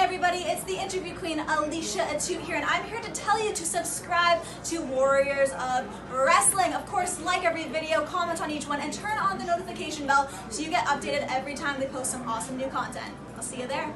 everybody, it's the interview queen Alicia Atute here, and I'm here to tell you to subscribe to Warriors of Wrestling. Of course, like every video, comment on each one, and turn on the notification bell so you get updated every time they post some awesome new content. I'll see you there.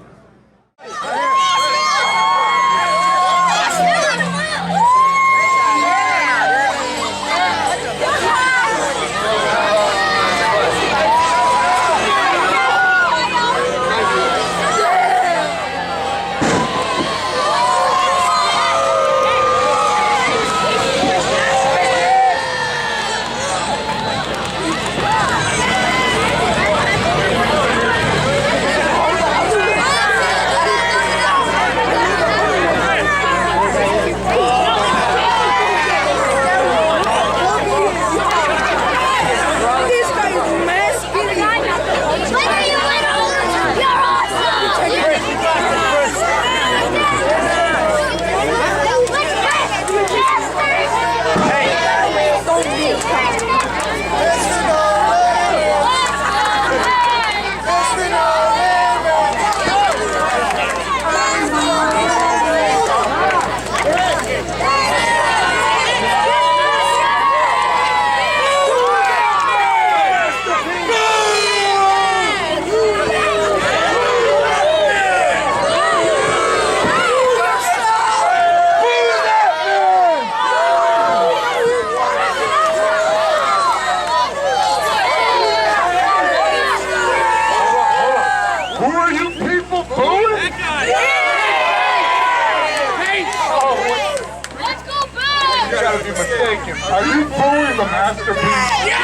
Are you booing the masterpiece? Yeah!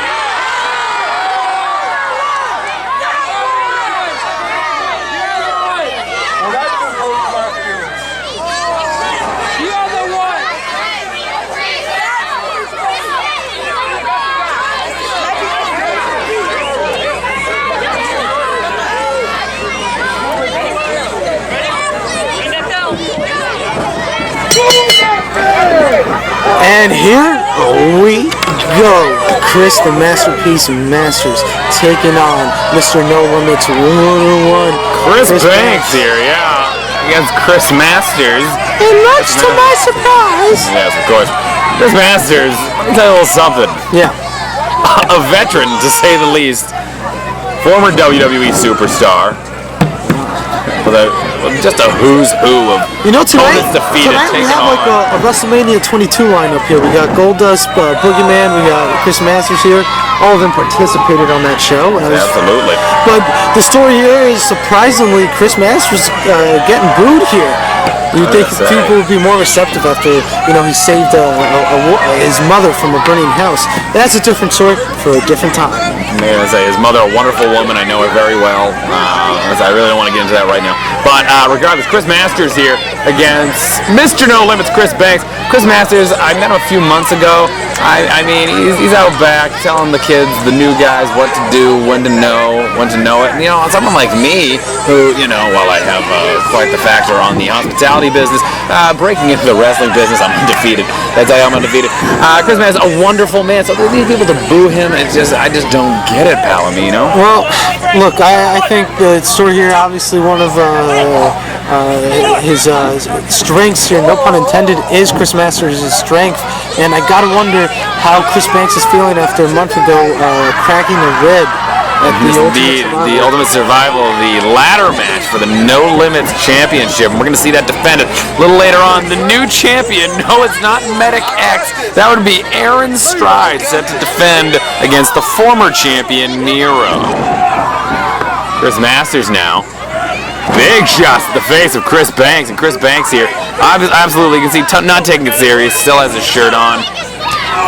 Well, that just hurts my feelings. You're the one! And here we go. Chris the Masterpiece Masters taking on Mr. No Limits 101. Chris Banks here, yeah. Against Chris Masters. And much to my surprise. Yes, of course. Chris Masters, let me tell you a little something. Yeah. A veteran, to say the least. Former WWE superstar. Just a who's who of tonight defeated, we have like a WrestleMania 22 lineup here. We got Goldust, Boogeyman, we got Chris Masters here. All of them participated on that show. Absolutely. But the story here is surprisingly Chris Masters getting booed here. You'd think people would be more receptive after, he saved his mother from a burning house. That's a different story for a different time. Man, I say his mother, a wonderful woman. I know her very well. I really don't want to get into that right now. But regardless, Chris Masters here against Mr. No Limits, Chris Banks. Chris Masters, I met him a few months ago. I mean, he's out back telling the kids, the new guys, what to do, when to know it. And, someone like me, who, while I have quite the factor on the hospitality business, breaking into the wrestling business, I'm undefeated. That's how I'm undefeated. Chris Masters, a wonderful man. So these people to boo him, I just don't get it, Palomino. Well, look, I think the story here, obviously one of his strengths here, no pun intended, is Chris Masters' strength. And I gotta wonder how Chris Banks is feeling after a month ago cracking a rib at the Ultimate Survival, the ladder match for the No Limits Championship. And we're going to see that defended a little later on. The new champion, no, it's not Medic X. That would be Aaron Stride, set to defend against the former champion, Nero. Chris Masters now. Big shots to the face of Chris Banks, and Chris Banks here, absolutely, you can see not taking it serious, still has his shirt on,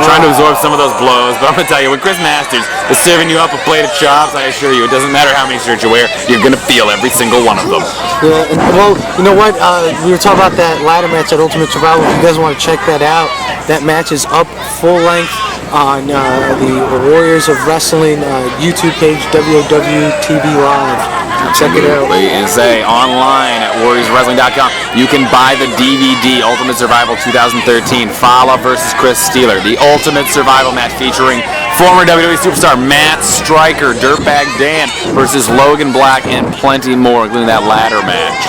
trying to absorb some of those blows. But I'm going to tell you, when Chris Masters is serving you up a plate of chops, I assure you, it doesn't matter how many shirts you wear, you're going to feel every single one of them. Yeah, well, you know what, we were talking about that ladder match at Ultimate Survival. If you guys want to check that out, that match is up full length on the Warriors of Wrestling YouTube page, WOW TV Live. Check it out. And say online at warriorswrestling.com. You can buy the DVD Ultimate Survival 2013 Fala versus Chris Steeler, the Ultimate Survival match featuring former WWE superstar Matt Striker, Dirtbag Dan versus Logan Black, and plenty more, including that ladder match.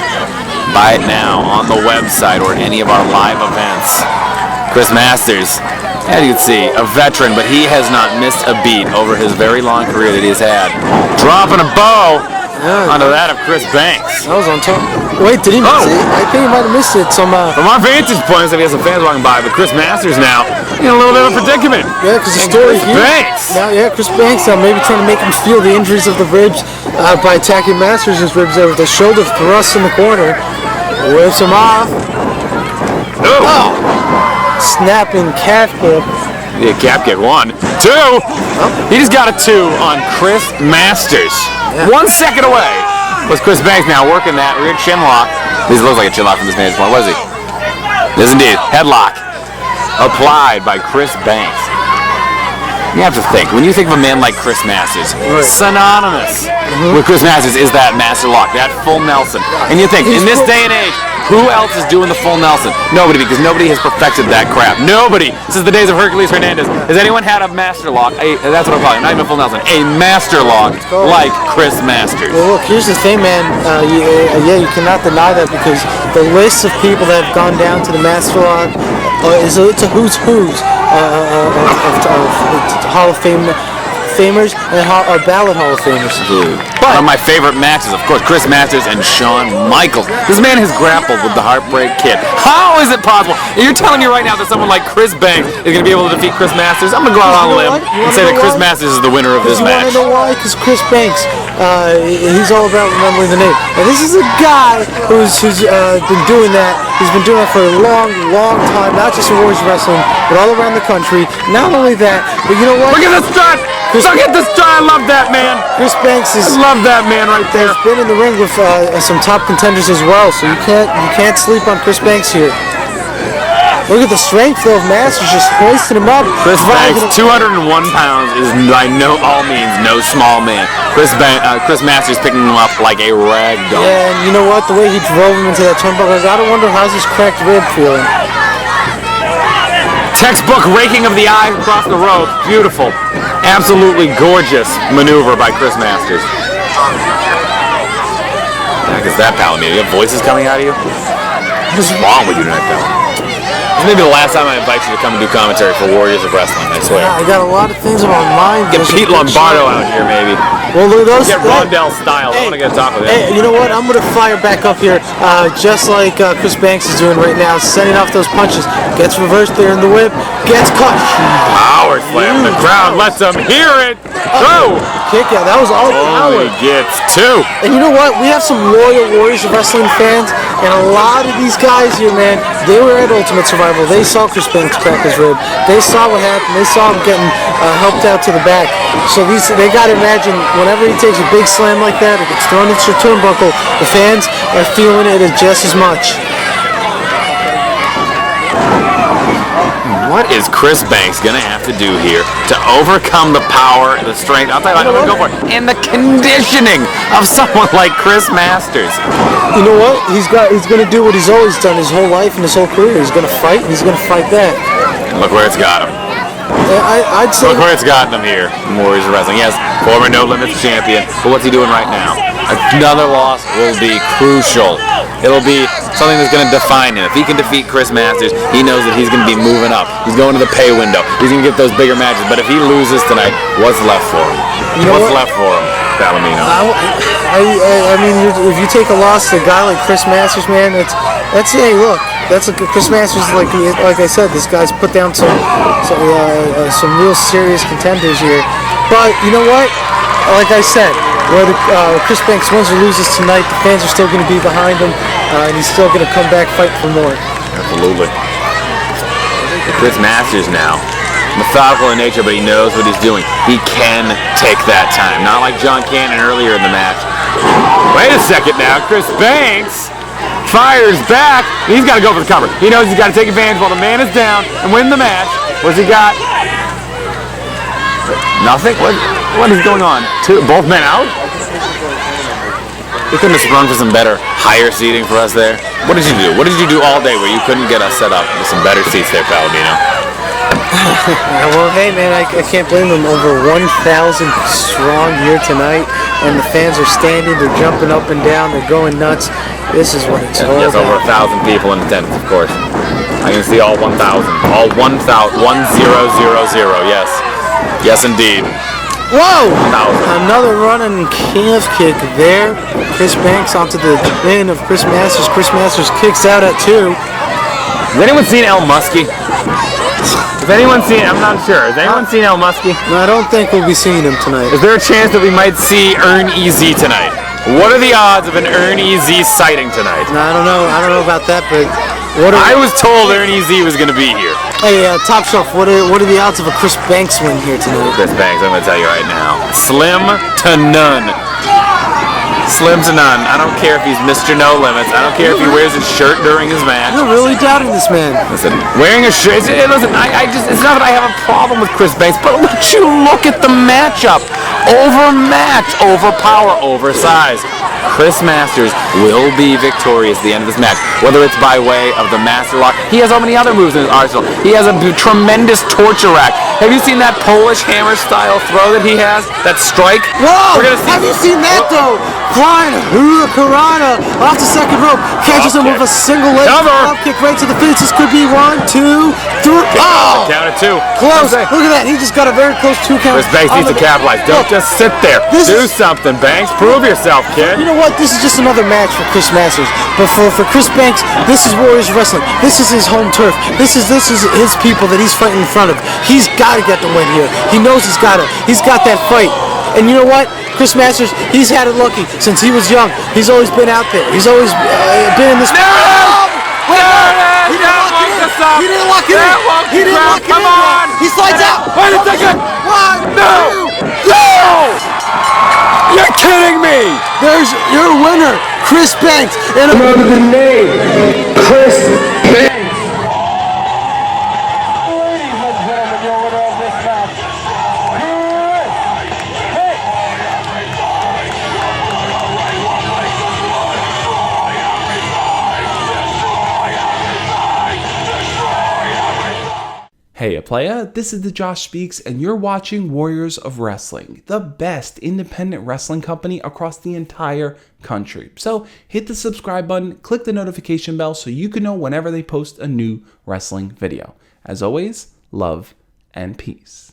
Buy it now on the website or at any of our live events. Chris Masters, as you can see, a veteran, but he has not missed a beat over his very long career that he's had. Dropping a bow onto that of Chris Banks. That was on top. Wait, did he miss it? I think he might have missed it. From our vantage point, he has some fans walking by, but Chris Masters now in a little bit of a predicament. Yeah, because the story Chris here. Banks. Now, Chris Banks maybe trying to make him feel the injuries of the ribs by attacking Masters' ribs there with the shoulder thrust in the corner. Whips him off. Oh! Snapping calf kick. Yeah, calf kick 1, 2. He just got a 2 on Chris Masters. Yeah. 1 second away was Chris Banks now working that rear chin lock. This looks like a chin lock from this man's point. What is he? It is indeed. Headlock applied by Chris Banks. You have to think. When you think of a man like Chris Masters, synonymous with Chris Masters is that master lock, that full Nelson. And you think, in this day and age, who else is doing the full Nelson? Nobody, because nobody has perfected that crap. Nobody, since the days of Hercules Hernandez, has anyone had a master lock, that's what I'm calling it, not even a full Nelson, a master lock like Chris Masters. Well, look, here's the thing, man. You cannot deny that because the list of people that have gone down to the master lock it's a who's of Hall of Famers and ballot Hall of Famers. One of my favorite matches, of course, Chris Masters and Shawn Michaels. This man has grappled with the Heartbreak Kid. How is it possible? You're telling me right now that someone like Chris Banks is going to be able to defeat Chris Masters? I'm going to go out on a limb and say that Chris Masters is the winner of this match. You want to know why? Because Chris Banks, he's all about remembering the name. And this is a guy who's been doing that. He's been doing that for a long, long time, not just in Warriors Wrestling, but all around the country. Not only that, but you know what? Look at this strut! Look at this strut! I love that man! Chris Banks I love that man right there. He's been in the ring with some top contenders as well, so you can't sleep on Chris Banks here. Look at the strength though of Masters, just hoisting him up. Chris Banks, 201 pounds, is by all means no small man. Chris Masters picking him up like a rag doll. Yeah, and you know what? The way he drove him into that turnbuckle, I gotta wonder how's his cracked rib feeling. Textbook raking of the eyes across the rope. Beautiful. Absolutely gorgeous maneuver by Chris Masters. What is that, Palomino? You have voices coming out of you? What is wrong with you tonight, pal? This may be the last time I invite you to come and do commentary for Warriors of Wrestling, I swear. Yeah, I got a lot of things on my mind. Get Pete Lombardo out here, maybe. Well, look at those. Get Rondell Styles. I want to get a talk with him. Hey, you know what? I'm going to fire back up here, just like Chris Banks is doing right now, sending off those punches. Gets reversed there in the whip. Gets cut. Power slam. The crowd lets him hear it. Go! Kick out. That was all power. He gets 2. And you know what? We have some loyal Warriors of Wrestling fans, and a lot of these guys here, man, they were at Ultimate Survival. They saw Chris Banks crack his rib. They saw what happened. They saw him getting helped out to the back. So they got to imagine whenever he takes a big slam like that, or gets thrown into the turnbuckle, the fans are feeling it just as much. What is Chris Banks going to have to do here to overcome the power, the strength, I'll tell you what, I'm going to go for it, and the conditioning of someone like Chris Masters? You know what? He's going to do what he's always done his whole life and his whole career. He's going to fight, and he's going to fight back. And look where it's got him. I'd say. Look where it's gotten him here in Warriors of Wrestling. Yes, former No Limits champion, but what's he doing right now? Another loss will be crucial. It'll be something that's going to define him. If he can defeat Chris Masters, he knows that he's going to be moving up. He's going to the pay window. He's going to get those bigger matches. But if he loses tonight, what's left for him? What's left for him, Palomino? I mean, if you take a loss to a guy like Chris Masters, man, hey, look, Chris Masters. Like I said, this guy's put down some real serious contenders here. But you know what? Like I said, whether Chris Banks wins or loses tonight, the fans are still going to be behind him, and he's still going to come back fight for more. Absolutely. Chris Masters now, methodical in nature, but he knows what he's doing. He can take that time, not like John Cannon earlier in the match. Wait a second now, Chris Banks fires back. He's got to go for the cover. He knows he's got to take advantage while the man is down and win the match. What's he got? Nothing? What is going on? Both men out? You couldn't have sprung for some better, higher seating for us there. What did you do? What did you do all day where you couldn't get us set up with some better seats there, Palladino? Well, hey man, I can't blame them. Over 1,000 strong here tonight, and the fans are standing, they're jumping up and down, they're going nuts. This is what it's all Yes, about. over 1,000 people in attendance, of course. I can see all 1,000. All 1,000. 1000. Yes. Yes, indeed. Whoa! 1,000. Another running calf kick there. Chris Banks onto the chin of Chris Masters. Chris Masters kicks out at 2. Has anyone seen El Muskie? Has anyone seen? I'm not sure. Has anyone seen El Muskie? No, I don't think we'll be seeing him tonight. Is there a chance that we might see Earn EZ tonight? What are the odds of an Earn EZ sighting tonight? No, I don't know about that, but I was told Earn EZ was going to be here. Hey, Top Shelf, what are the odds of a Chris Banks win here tonight? Chris Banks, I'm going to tell you right now. Slim to none. Slim to none. I don't care if he's Mr. No Limits. I don't care if he wears his shirt during his match. You're really doubting this man. Listen, wearing a shirt. Listen, it's not that I have a problem with Chris Banks, but look at the matchup. Overmatched, overpower, oversized. Chris Masters will be victorious at the end of this match, whether it's by way of the Master Lock. He has so many other moves in his arsenal. He has a tremendous torture rack. Have you seen that Polish hammer style throw that he has? That strike? Whoa! Have you seen that though? Flying Hurricanrana off the second rope, catches him with a single leg drop kick right to the face. This could be 1, 2, 3. Oh! Count it 2. Close. Look at that. He just got a very close 2 count. Chris Banks needs to capitalize. Don't just sit there. Do something, Banks. Prove yourself, kid. You know what? This is just another match for Chris Masters. But for Chris Banks, this is Warriors Wrestling. This is his home turf. This is his people that he's fighting in front of. He's got to get the win here. He knows he's got it. He's got that fight. And you know what? Chris Masters, he's had it lucky since he was young. He's always been out there. He's always been in this. He didn't lock it in. He didn't lock it in. Come on. He slides out. Wait a second. 1, No. 2. No. You're kidding me. There's your winner, Chris Banks. And Remember the name, Chris Banks. Hey playa, this is the Josh Speaks and you're watching Warriors of Wrestling, the best independent wrestling company across the entire country. So hit the subscribe button, click the notification bell so you can know whenever they post a new wrestling video. As always, love and peace.